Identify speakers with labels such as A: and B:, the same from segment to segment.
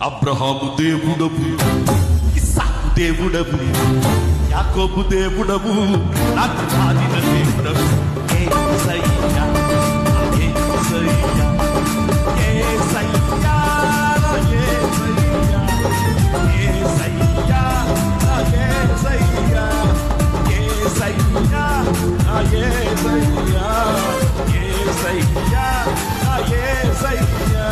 A: అబ్రహాము దేవుడవు, ఇస్సాకు దేవుడవు, యాకోబు దేవుడవు, నాకు ఆదిన దేవుడవు. యేసయ్యా, యేసయ్యా, యేసయ్యా, యేసయ్యా, యేసయ్యా, యేసయ్యా, యేసయ్యా, యేసయ్యా, యేసయ్యా, యేసయ్యా.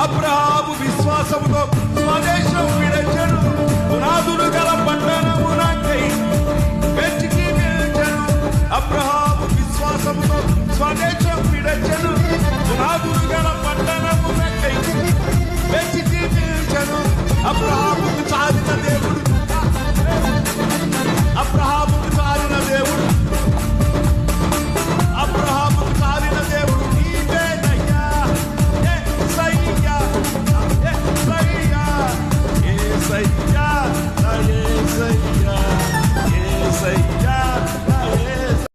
A: అబ్రహాము విశ్వాసముతో